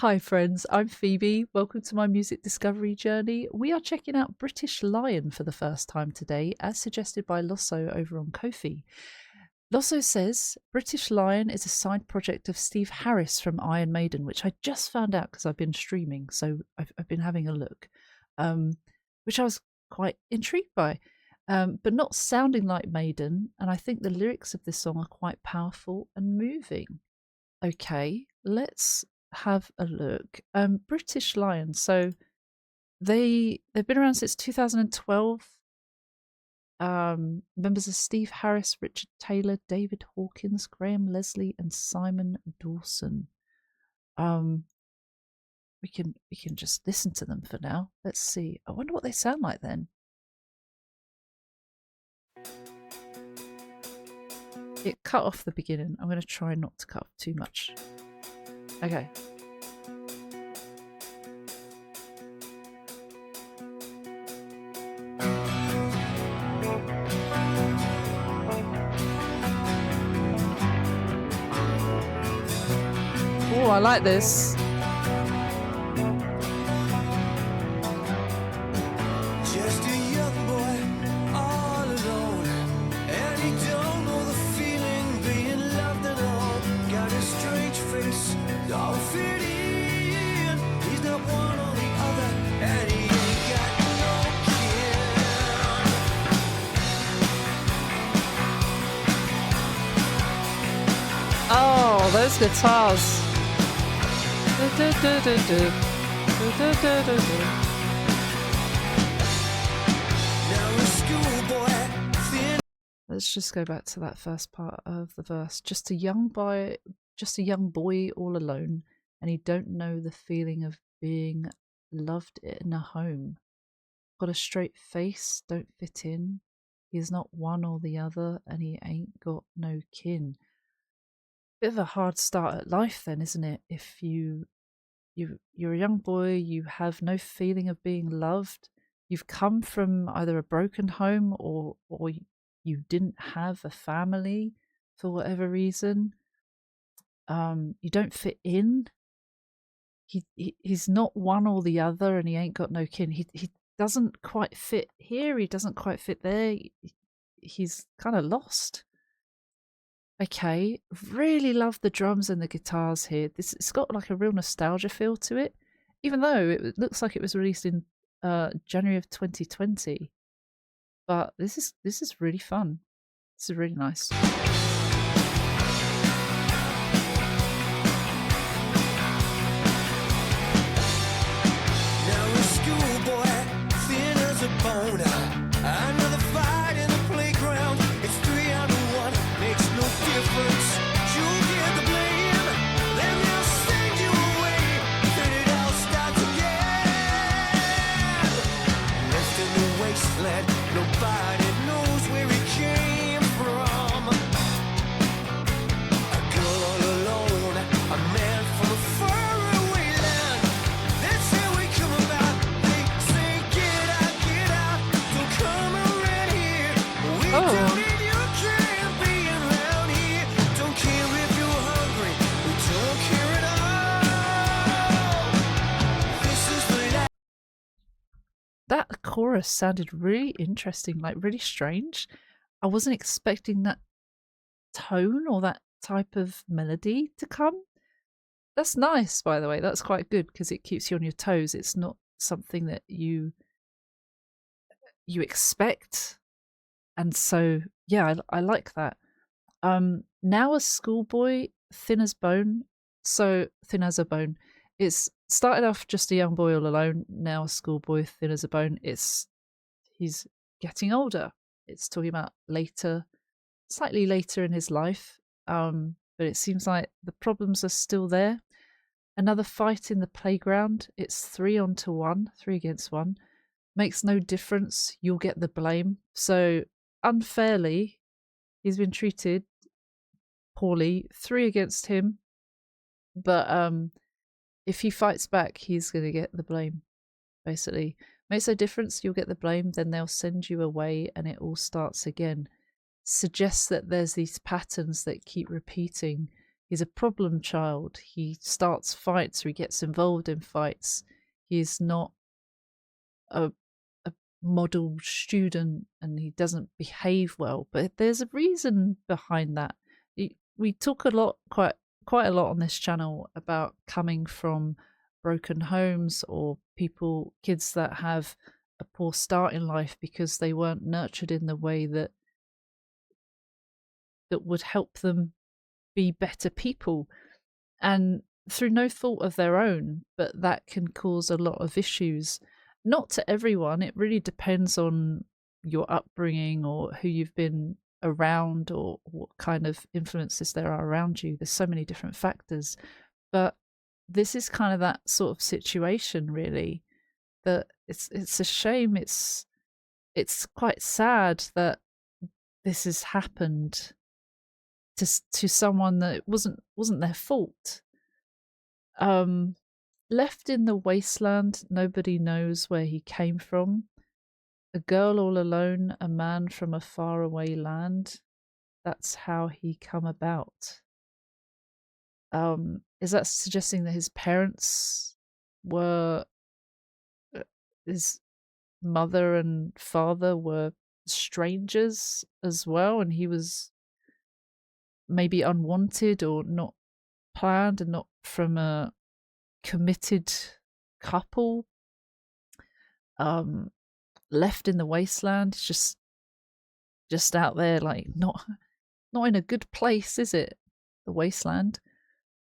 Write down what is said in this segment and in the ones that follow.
Hi friends, I'm Phoebe. Welcome to my music discovery journey. We are checking out British Lion for the first time today, as suggested by Losso over on Ko-fi. Losso says British Lion is a side project of Steve Harris from Iron Maiden, which I just found out because I've been streaming, so I've been having a look, which I was quite intrigued by, but not sounding like Maiden, and I think the lyrics of this song are quite powerful and moving. Okay, let's have a look. British Lion, so they've been around since 2012. Members of Steve Harris, Richard Taylor, David Hawkins, Graham Leslie, and Simon Dawson. We can just listen to them for now. Let's see. I wonder what they sound like then. It cut off the beginning. I'm going to try not to cut off too much. Okay. Oh, I like this. Just a young boy, all alone, and he don't know the feeling being loved at all. Got a strange face, all fit in. He's not one or the other, and he ain't got no kin. Oh, those guitars. Let's just go back to that first part of the verse. Just a young boy all alone, and he don't know the feeling of being loved in a home. Got a straight face, don't fit in. He's not one or the other, and he ain't got no kin. Bit of a hard start at life then, isn't it? If you're a young boy, you have no feeling of being loved. You've come from either a broken home or you didn't have a family for whatever reason. You don't fit in. He's not one or the other, and he ain't got no kin. He doesn't quite fit here. He doesn't quite fit there. He's kind of lost. Okay, really love the drums and the guitars here. It's got like a real nostalgia feel to it, even though it looks like it was released in January of 2020. But this is really fun. This is really nice. Now a schoolboy, thin as a bone. Another fight in the playground. It's 3-1, makes no difference. You'll get the blame, then they'll send you away. Then it all starts again. Left in the wasteland, nobody knows where he came from. A girl all alone, a man from a faraway land. That's how we come about. They say get out, don't come around here. We don't need your care being around here. Don't care if you're hungry, we don't care at all. This is the life. That chorus sounded really interesting, like really strange. I wasn't expecting that tone or that type of melody to come. That's nice, by the way. That's quite good because it keeps you on your toes. It's not something that you expect, and so yeah, I like that. Now a schoolboy, thin as bone. So thin as a bone. It's started off just a young boy all alone. Now a schoolboy, thin as a bone. He's getting older. It's talking about later, slightly later in his life. But it seems like the problems are still there. Another fight in the playground. It's 3-1, 3 against 1. Makes no difference. You'll get the blame. So unfairly, he's been treated poorly. 3 against him. But if he fights back, he's going to get the blame, basically. Makes no difference. You'll get the blame. Then they'll send you away and it all starts again. Suggests that there's these patterns that keep repeating. He's a problem child. He starts fights or he gets involved in fights. He's not a, a model student and he doesn't behave well. But there's a reason behind that. We talk quite a lot on this channel about coming from broken homes or kids that have a poor start in life because they weren't nurtured in the way that would help them be better people, and through no fault of their own, but that can cause a lot of issues. Not to everyone, it really depends on your upbringing or who you've been around or what kind of influences there are around you. There's so many different factors, but this is kind of that sort of situation, really, that it's a shame. It's quite sad that this has happened to someone that wasn't their fault. Left in the wasteland, nobody knows where he came from. A girl all alone, a man from a faraway land. That's how he come about. Is that suggesting that his parents were his mother and father were strangers as well, and he was maybe unwanted or not planned and not from a committed couple? Left in the wasteland, just out there, like not in a good place, is it? The wasteland.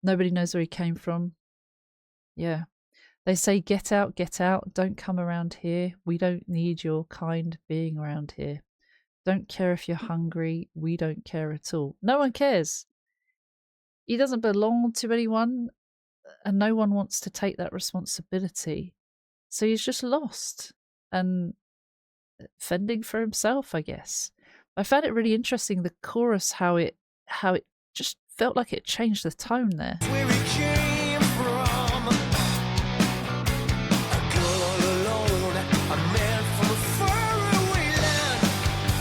Nobody knows where he came from. Yeah. They say, get out, don't come around here. We don't need your kind being around here. Don't care if you're hungry. We don't care at all. No one cares. He doesn't belong to anyone, and no one wants to take that responsibility. So he's just lost and fending for himself, I guess. I found it really interesting, the chorus, how it just felt like it changed the tone there. Where we came from, a girl all alone, a man from a faraway land.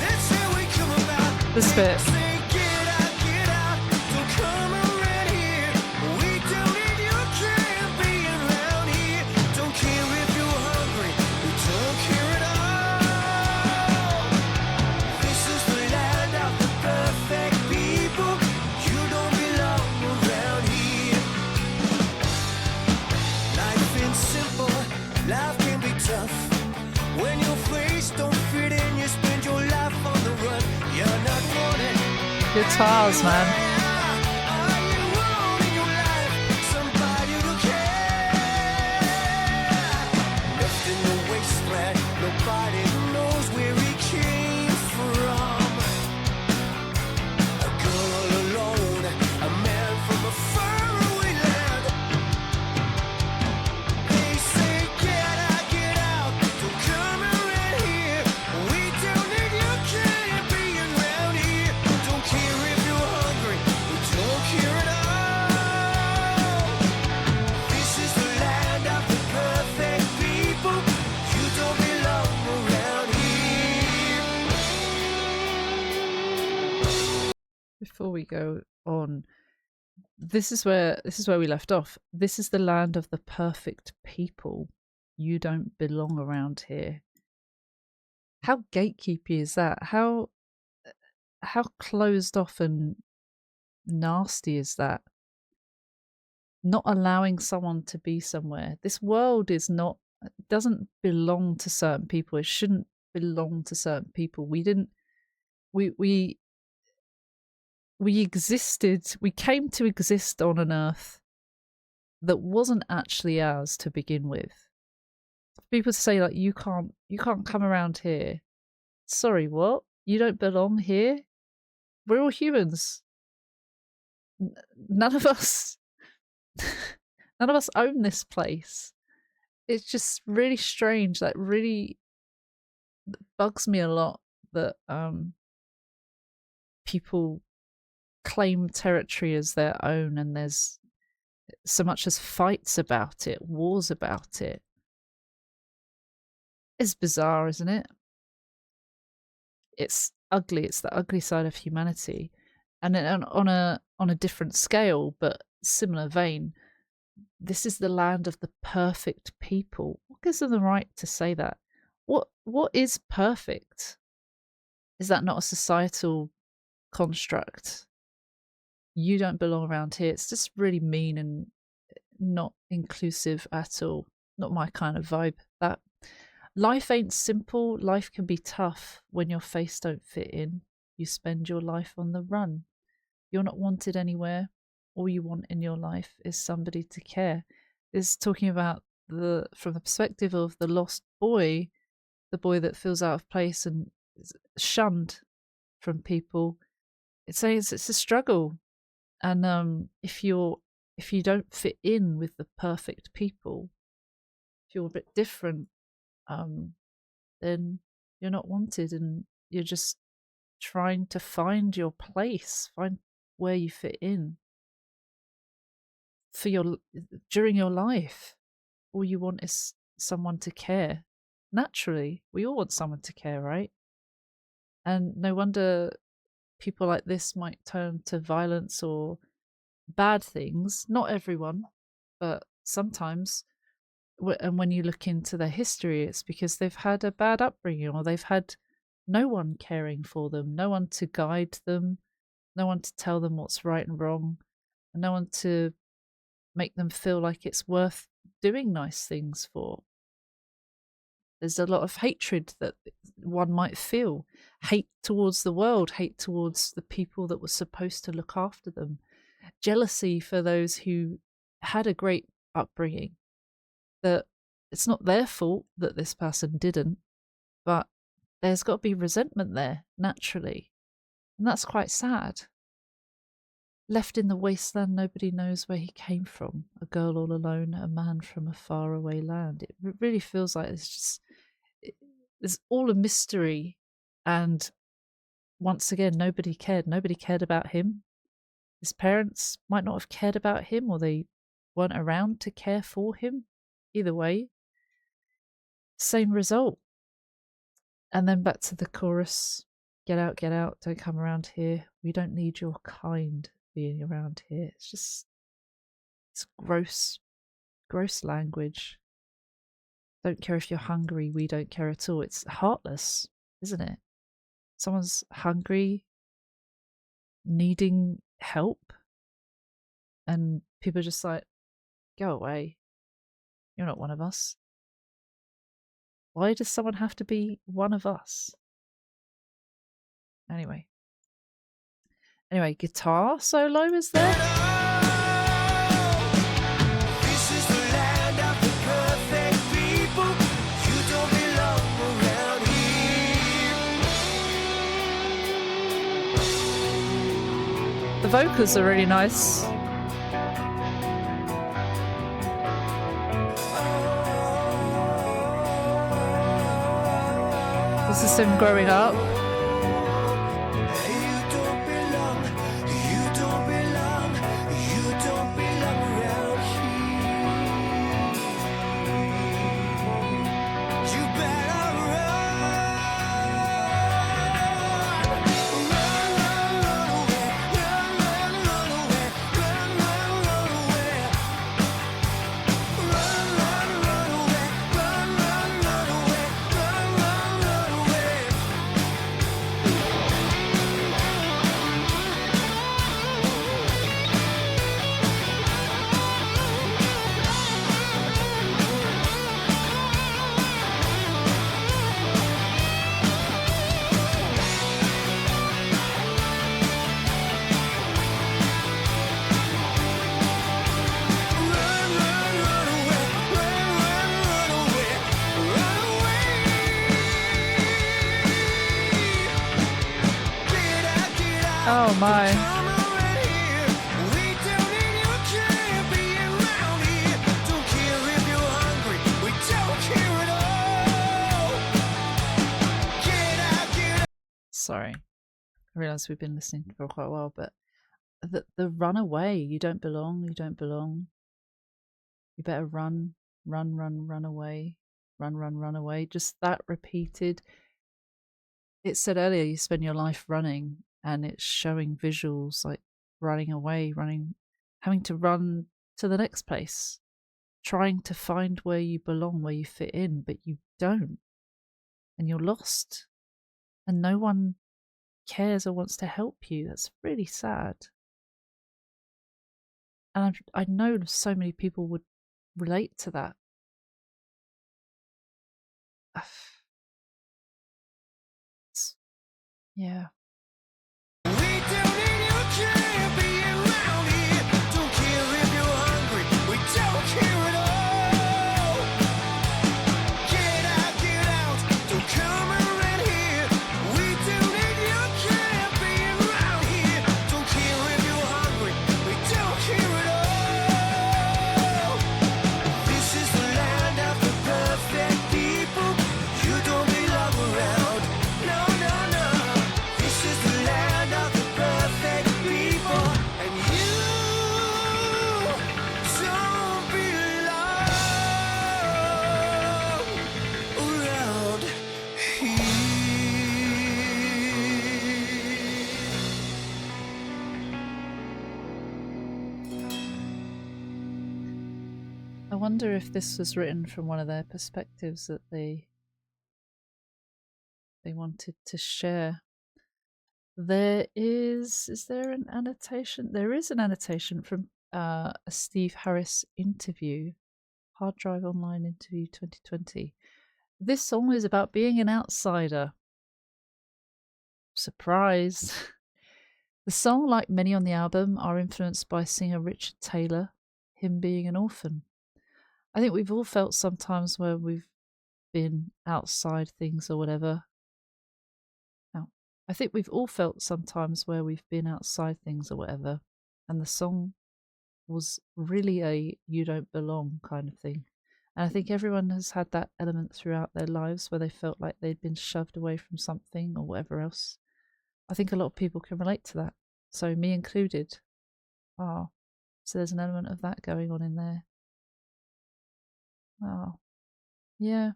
That's how we come about. This bit. Say, get out, don't come around here. We don't need your care being around here. Don't care if you're hungry, we don't care at all. This is the land of the perfect people. You don't belong around here. Life ain't simple, life can be tough. When your face don't fit in, you spend your life on the run. You're not wanted. Guitars, man. Are you wanting your life? Somebody to care. Left in the wasteland, nobody knows where he came from. A girl all alone, a man from a faraway land. They say, get out, don't come around here. We don't need your care being around here. Don't care if you're hungry, we don't care at all. This is the land of the perfect people. You don't belong around here. Before we go on, this is where we left off. This is the land of the perfect people. You don't belong around here. How gatekeepy is that? How closed off and nasty is that? Not allowing someone to be somewhere. This world doesn't belong to certain people. It shouldn't belong to certain people. We existed, we came to exist on an earth that wasn't actually ours to begin with. People say, like, you can't come around here. Sorry, what? You don't belong here? We're all humans. None of us own this place. It's just really strange. That really bugs me a lot that people claim territory as their own, and there's so much as fights about it, wars about it. It's bizarre, isn't it? It's ugly. It's the ugly side of humanity. And then on a different scale, but similar vein, this is the land of the perfect people. What gives them the right to say that? What is perfect? Is that not a societal construct? You don't belong around here. It's just really mean and not inclusive at all. Not my kind of vibe. That life ain't simple. Life can be tough when your face don't fit in. You spend your life on the run. You're not wanted anywhere. All you want in your life is somebody to care. Is talking about from the perspective of the lost boy, the boy that feels out of place and is shunned from people. It says it's a struggle, and if you don't fit in with the perfect people, if you're a bit different, um, then you're not wanted, and you're just trying to find your place, find where you fit in for your during your life. All you want is someone to care. Naturally, we all want someone to care, right? And no wonder people like this might turn to violence or bad things. Not everyone, but sometimes. And when you look into their history, it's because they've had a bad upbringing, or they've had no one caring for them, no one to guide them, no one to tell them what's right and wrong, and no one to make them feel like it's worth doing nice things for. There's a lot of hatred that one might feel, hate towards the world, hate towards the people that were supposed to look after them, jealousy for those who had a great upbringing, that it's not their fault that this person didn't, but there's got to be resentment there naturally. And that's quite sad. Left in the wasteland, nobody knows where he came from. A girl all alone, a man from a faraway land. It really feels like it's all a mystery. And once again, nobody cared. Nobody cared about him. His parents might not have cared about him, or they weren't around to care for him. Either way, same result. And then back to the chorus. Get out, don't come around here. We don't need your kind being around here. It's gross language. Don't care if you're hungry, we don't care at all. It's heartless, isn't it? Someone's hungry, needing help, and people are just like, go away. You're not one of us. Why does someone have to be one of us? Anyway, guitar solo is there. This is the land of the perfect people. You don't belong around here. The vocals are really nice. This is him growing up. Oh my. Sorry. I realise we've been listening for quite a while, but the run away, you don't belong, you don't belong. You better run away. Run away. Just that repeated. It said earlier you spend your life running. and it's showing visuals like running away, having to run to the next place, trying to find where you belong, where you fit in, but you don't, and you're lost, and no one cares or wants to help you. That's really sad. And I know so many people would relate to that. Yeah. We don't need your champion round here. Don't care if you're hungry. We don't care at all. Get out. Don't come around here. We don't need your champion round here. Don't care if you're hungry. We don't care at all. This is the land of the perfect people. You don't belong around. No. This is the land of the perfect people, and you don't belong around here. I wonder if this was written from one of their perspectives that they wanted to share. Is there an annotation? There is an annotation from a Steve Harris interview, Hard Drive Online interview 2020. This song is about being an outsider. Surprise. The song, like many on the album, are influenced by singer Richard Taylor, him being an orphan. I think we've all felt sometimes where we've been outside things or whatever. I think we've all felt sometimes where we've been outside things or whatever, and the song was really a you don't belong kind of thing. And I think everyone has had that element throughout their lives where they felt like they'd been shoved away from something or whatever else. I think a lot of people can relate to that, so me included. Oh, so there's an element of that going on in there. Oh, yeah.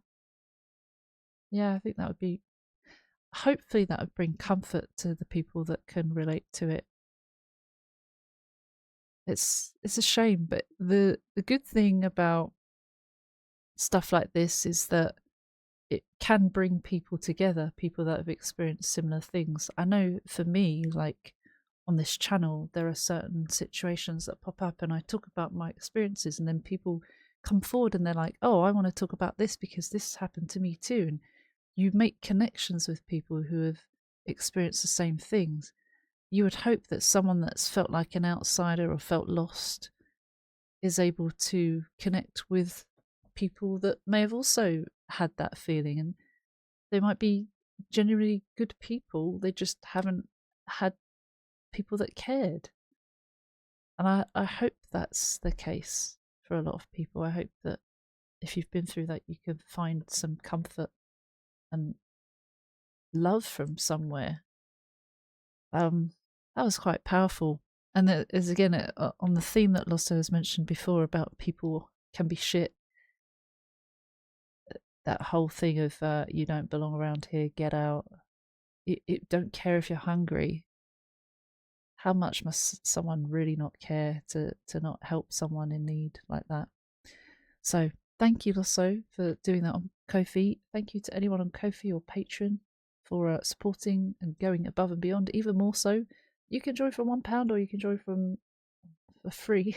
Yeah, I think that would be, hopefully that would bring comfort to the people that can relate to it. It's a shame, but the good thing about stuff like this is that it can bring people together, people that have experienced similar things. I know for me, like on this channel, there are certain situations that pop up and I talk about my experiences, and then people come forward and they're like, oh, I want to talk about this because this happened to me too. And you make connections with people who have experienced the same things. You would hope that someone that's felt like an outsider or felt lost is able to connect with people that may have also had that feeling, and they might be genuinely good people, they just haven't had people that cared. And I hope that's the case for a lot of people. I hope that if you've been through that, you can find some comfort and love from somewhere. That was quite powerful. And there is again on the theme that Losso has mentioned before about people can be shit. That whole thing of you don't belong around here, get out. It don't care if you're hungry. How much must someone really not care to not help someone in need like that? So thank you, Losso, for doing that on Ko-fi. Thank you to anyone on Ko-fi or Patreon for supporting and going above and beyond. Even more so, you can join for £1 or you can join for free.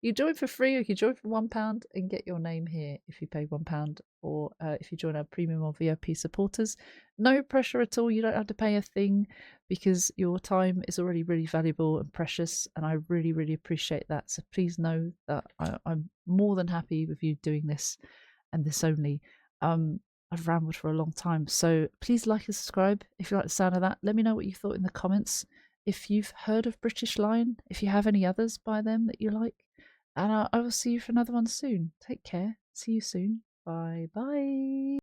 You join for free or you can join for £1 and get your name here if you pay £1, or if you join our premium or VIP supporters. No pressure at all. You don't have to pay a thing because your time is already really valuable and precious, and I really, really appreciate that. So please know that I'm more than happy with you doing this and this only. I've rambled for a long time, so please like and subscribe if you like the sound of that. Let me know what you thought in the comments. If you've heard of British Lion, if you have any others by them that you like. And I will see you for another one soon. Take care. See you soon. Bye bye.